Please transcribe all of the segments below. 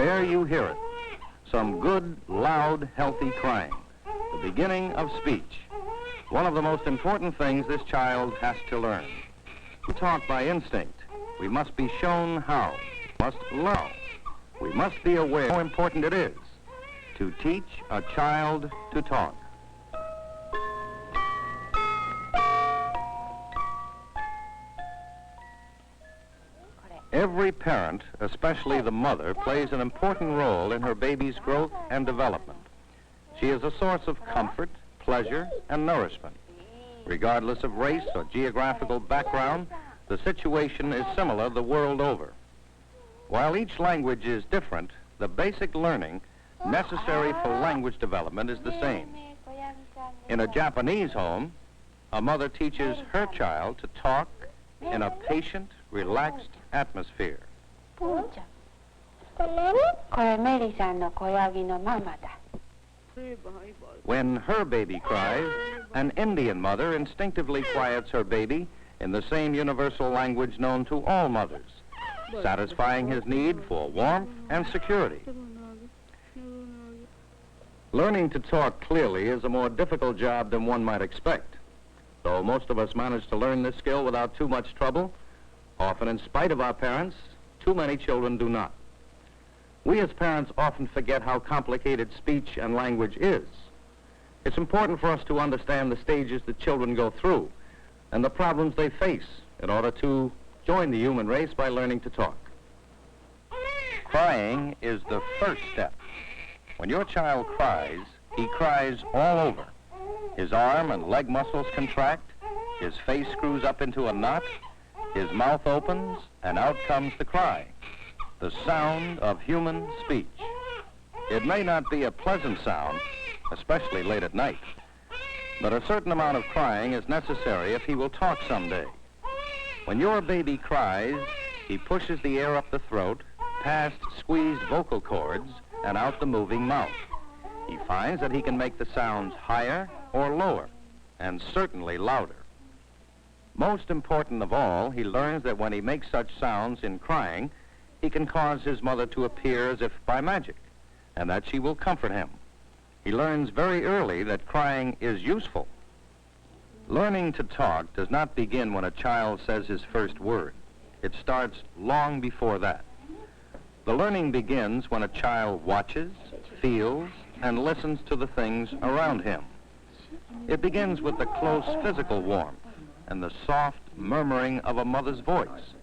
There you hear it. Some good, loud, healthy crying. The beginning of speech. One of the most important things this child has to learn. We talk by instinct. We must be shown how. We must learn. We must be aware how important it is to teach a child to talk. Every parent, especially the mother, plays an important role in her baby's growth and development. She is a source of comfort, pleasure, and nourishment. Regardless of race or geographical background, the situation is similar the world over. While each language is different, the basic learning necessary for language development is the same. In a Japanese home, a mother teaches her child to talk in a patient, relaxed atmosphere. When her baby cries, an Indian mother instinctively quiets her baby in the same universal language known to all mothers, satisfying his need for warmth and security. Learning to talk clearly is a more difficult job than one might expect. Though most of us manage to learn this skill without too much trouble, often in spite of our parents, too many children do not. We as parents often forget how complicated speech and language is. It's important for us to understand the stages that children go through and the problems they face in order to join the human race by learning to talk. Crying is the first step. When your child cries, he cries all over. His arm and leg muscles contract, his face screws up into a knot, his mouth opens, and out comes the cry, the sound of human speech. It may not be a pleasant sound, especially late at night, but a certain amount of crying is necessary if he will talk someday. When your baby cries, he pushes the air up the throat, past squeezed vocal cords, and out the moving mouth. He finds that he can make the sounds higher or lower, and certainly louder. Most important of all, he learns that when he makes such sounds in crying, he can cause his mother to appear as if by magic, and that she will comfort him. He learns very early that crying is useful. Learning to talk does not begin when a child says his first word. It starts long before that. The learning begins when a child watches, feels, and listens to the things around him. It begins with the close physical warmth and the soft murmuring of a mother's voice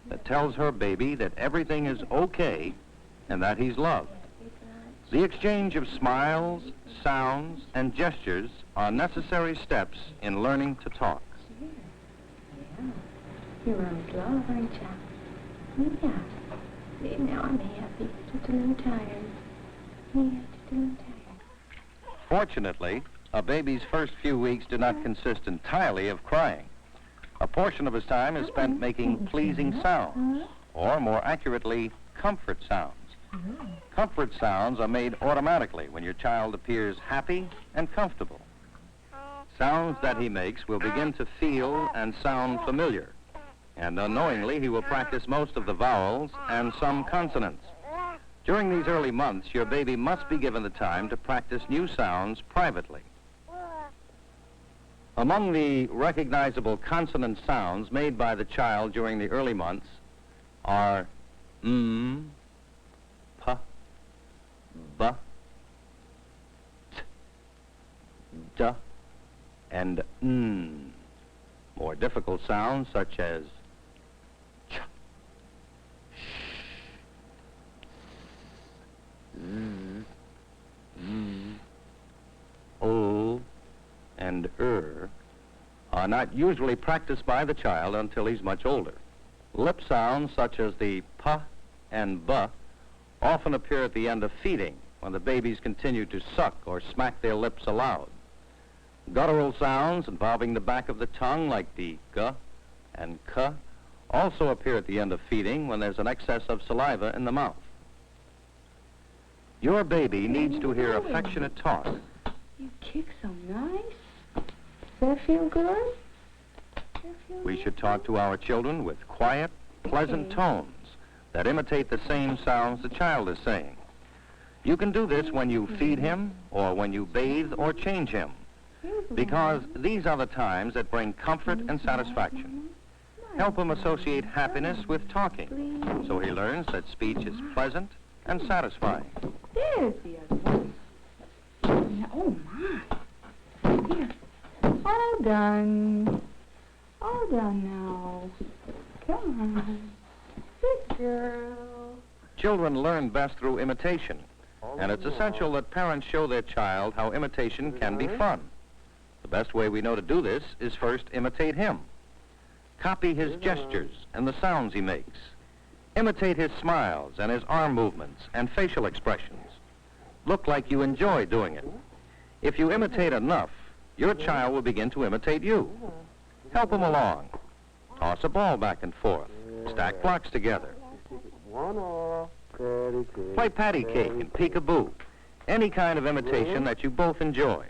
that tells her baby that everything is okay and that he's loved. The exchange of smiles, sounds, and gestures are necessary steps in learning to talk. You're on love, aren't you? Yeah. See, now I'm happy. Just a little tired. Yeah, just a little tired. Fortunately, a baby's first few weeks do not consist entirely of crying. A portion of his time is spent making pleasing sounds, or more accurately, comfort sounds. Comfort sounds are made automatically when your child appears happy and comfortable. Sounds that he makes will begin to feel and sound familiar, and unknowingly he will practice most of the vowels and some consonants. During these early months, your baby must be given the time to practice new sounds privately. Among the recognizable consonant sounds made by the child during the early months are p, b, t, d, and n. More difficult sounds such as ch, sh, z, o, and are not usually practiced by the child until he's much older. Lip sounds such as the p and b often appear at the end of feeding when the babies continue to suck or smack their lips aloud. Guttural sounds involving the back of the tongue like the g and k also appear at the end of feeding when there's an excess of saliva in the mouth. Your baby needs to hear affectionate talk. You kick so nice. Does that feel good? We should talk to our children with quiet, pleasant tones, that imitate the same sounds the child is saying. You can do this when you feed him or when you bathe or change him, because these are the times that bring comfort and satisfaction. Help him associate happiness with talking, so he learns that speech is pleasant and satisfying. There's the other one. Oh, my. Here. All done. All done now. Come on. Good girl. Children learn best through imitation, and it's essential that parents show their child how imitation can be fun. The best way we know to do this is first imitate him. Copy his gestures and the sounds he makes. Imitate his smiles and his arm movements and facial expressions. Look like you enjoy doing it. If you imitate enough, your child will begin to imitate you. Help him along. Toss a ball back and forth. Stack blocks together. Play patty cake and peekaboo. Any kind of imitation that you both enjoy.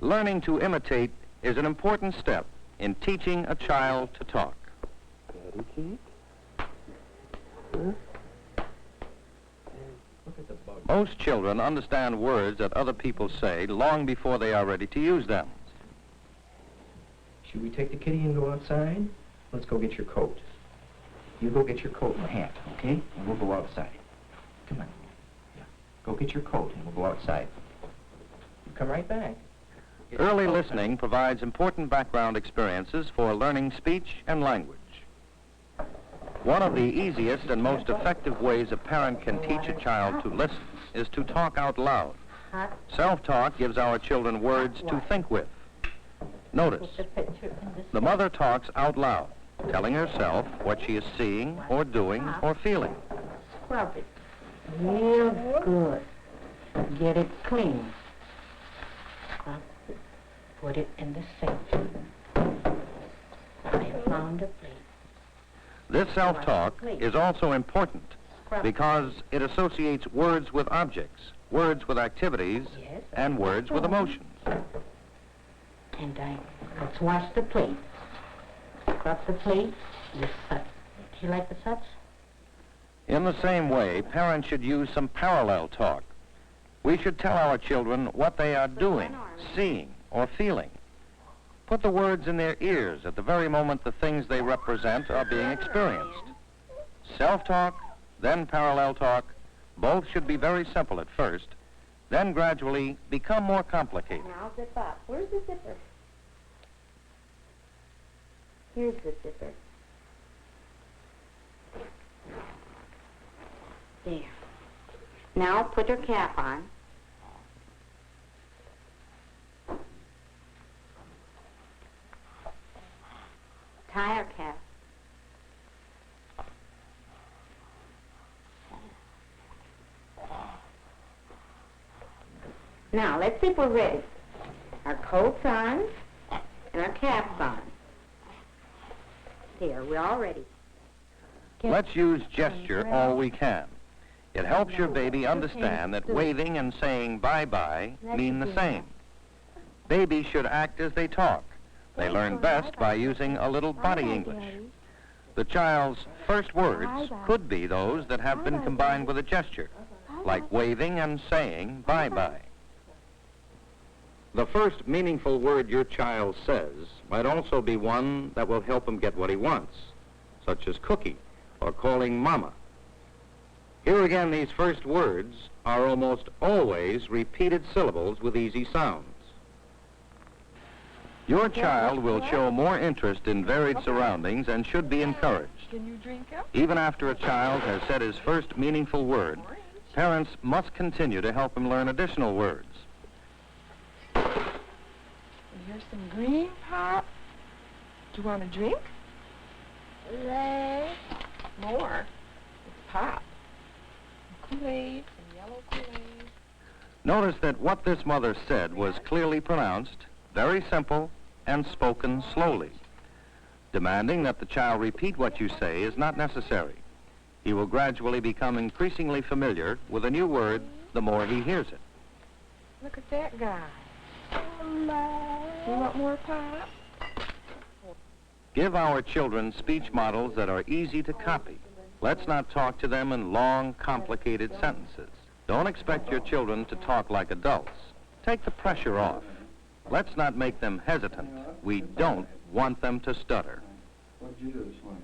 Learning to imitate is an important step in teaching a child to talk. Most children understand words that other people say long before they are ready to use them. Should we take the kitty and go outside? Let's go get your coat. You go get your coat and hat, okay? And we'll go outside. Come on. Yeah. Go get your coat and we'll go outside. You come right back. Early listening provides important background experiences for learning speech and language. One of the easiest and most effective ways a parent can teach a child to listen is to talk out loud. Self-talk gives our children words to think with. Notice, the mother talks out loud, telling herself what she is seeing or doing or feeling. Scrub it real good. Get it clean. Scrub it. Put it in the sink. I found a plate. This self-talk is also important because it associates words with objects, words with activities, and words with emotions. And let's wash the plate. Scrub the plate. The suds. Do you like the suds? In the same way, parents should use some parallel talk. We should tell our children what they are doing, seeing, or feeling. Put the words in their ears at the very moment the things they represent are being experienced. Self-talk, then parallel talk, both should be very simple at first, then gradually become more complicated. Now zip up. Where's the zipper? Here's the zipper. There. Now put her cap on. Tie her cap. Now, let's see if we're ready. Our coat's on and our cap's on. Here, we're all ready. Let's use gesture all we can. It helps your baby understand that waving and saying bye-bye mean the same. Babies should act as they talk. They learn best by using a little body English. The child's first words could be those that have been combined with a gesture, like waving and saying bye-bye. The first meaningful word your child says might also be one that will help him get what he wants, such as cookie or calling mama. Here again, these first words are almost always repeated syllables with easy sounds. Your child will show more interest in varied surroundings and should be encouraged. Even after a child has said his first meaningful word, parents must continue to help him learn additional words. Here's some green pop. Do you want a drink? More. It's pop. Kool-Aid and yellow Kool-Aid. Notice that what this mother said was clearly pronounced, very simple, and spoken slowly. Demanding that the child repeat what you say is not necessary. He will gradually become increasingly familiar with a new word the more he hears it. Look at that guy. You want more pop? Give our children speech models that are easy to copy. Let's not talk to them in long, complicated sentences. Don't expect your children to talk like adults. Take the pressure off. Let's not make them hesitant. We don't want them to stutter. What did you do this morning?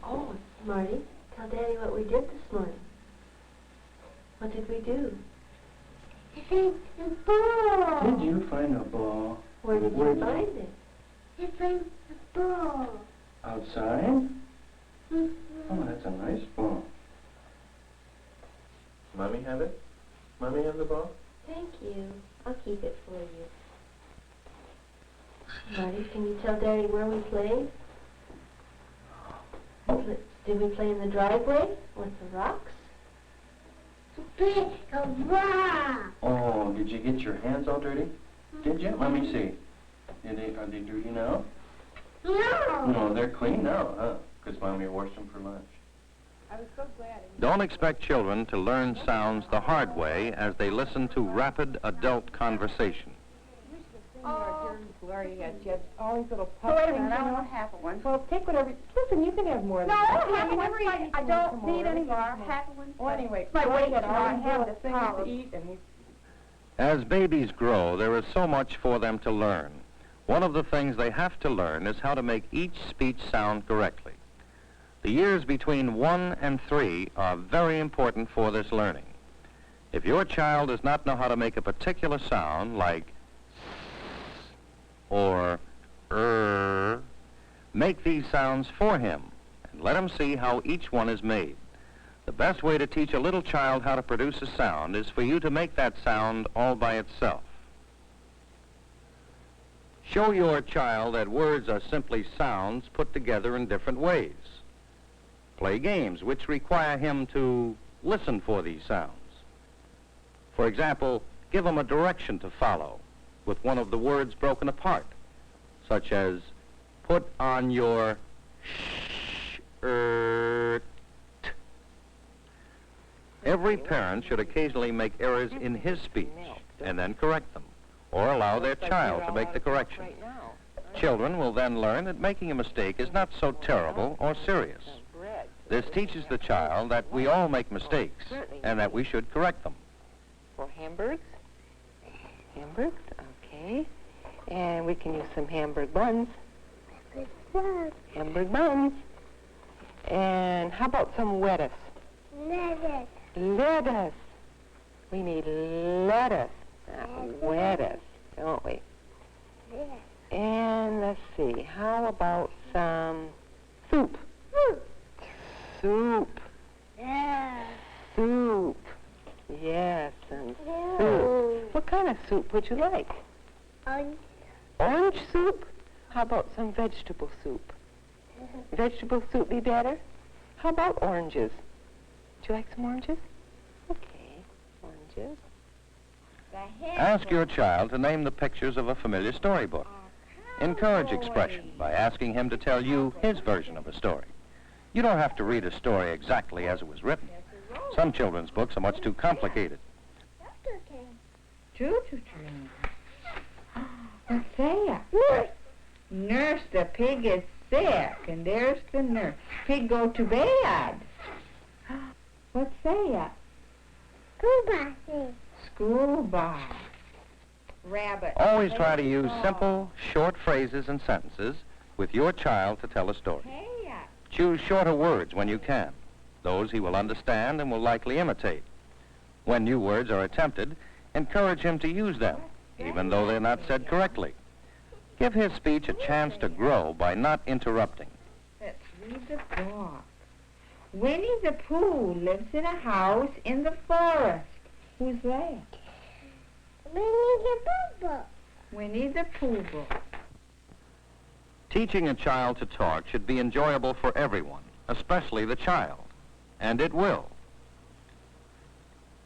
Oh, Marty, tell Daddy what we did this morning. What did we do? Did you find a ball? Where did you find it? Outside? Oh, that's a nice ball. Mommy have it? Mommy have the ball? Thank you. I'll keep it for you. Marty, can you tell Daddy where we played? Did we play in the driveway with the rocks? Oh, did you get your hands all dirty? Did you? Let me see. Are they dirty now? No, they're clean now, huh? Because Mommy washed them for lunch. I was so glad. Don't expect children to learn sounds the hard way as they listen to rapid adult conversation. Gloria had just all these little So pups. wait a minute, and I you don't want half of one? Well, take whatever. Listen, you can have more than No, that. half of one. I don't need any more. Half. Half of one. Well, anyway, My Gloria weight, had you know, all I these have little this things power. to eat, and he's As babies grow, there is so much for them to learn. One of the things they have to learn is how to make each speech sound correctly. The years between 1 and 3 are very important for this learning. If your child does not know how to make a particular sound, like or make these sounds for him and let him see how each one is made. The best way to teach a little child how to produce a sound is for you to make that sound all by itself. Show your child that words are simply sounds put together in different ways. Play games which require him to listen for these sounds. For example, give him a direction to follow with one of the words broken apart, such as put on your shirt. Every parent should occasionally make errors in his speech and then correct them, or allow their child to make the correction. Children will then learn that making a mistake is not so terrible or serious. This teaches the child that we all make mistakes and that we should correct them. For Hamburgs? Hamburgs, okay. And we can use some Hamburg buns. Hamburg buns. And how about some lettuce? Lettuce. We need lettuce, not lettuce, don't we? And let's see, how about some soup? Soup. Soup. Yes, and soup. What kind of soup would you like? Orange soup? How about some vegetable soup? Vegetable soup be better? How about oranges? Would you like some oranges? Okay, oranges. Ask your child to name the pictures of a familiar storybook. Encourage expression by asking him to tell you his version of a story. You don't have to read a story exactly as it was written. Some children's books are much too complicated. Choo-choo train. What's that? Nurse, the pig is sick, and there's the nurse. Pig go to bed. What's that? School bus. Rabbit. Always try to use simple, short phrases and sentences with your child to tell a story. Choose shorter words when you can. Those he will understand and will likely imitate. When new words are attempted, encourage him to use them, even though they're not said correctly. Give his speech a chance to grow by not interrupting. Let's read the book. Winnie the Pooh lives in a house in the forest. Who's that? Winnie the Pooh book. Teaching a child to talk should be enjoyable for everyone, especially the child, and it will.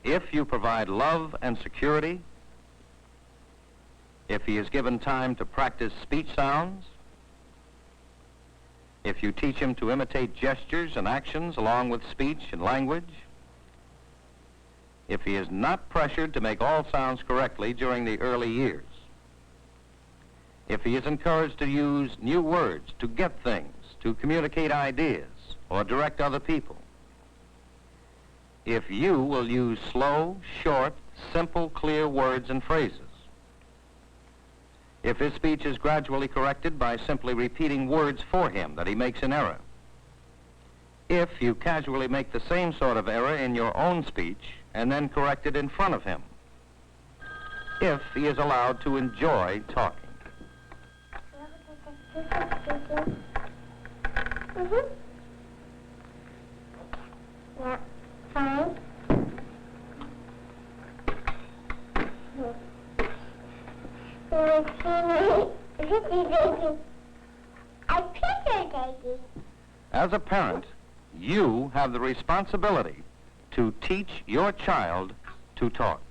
If you provide love and security, if he is given time to practice speech sounds, if you teach him to imitate gestures and actions along with speech and language, if he is not pressured to make all sounds correctly during the early years, if he is encouraged to use new words to get things, to communicate ideas, or direct other people. If you will use slow, short, simple, clear words and phrases. If his speech is gradually corrected by simply repeating words for him that he makes in error. If you casually make the same sort of error in your own speech and then correct it in front of him. If he is allowed to enjoy talking. Yeah, fine. I picture Daddy. As a parent, you have the responsibility to teach your child to talk.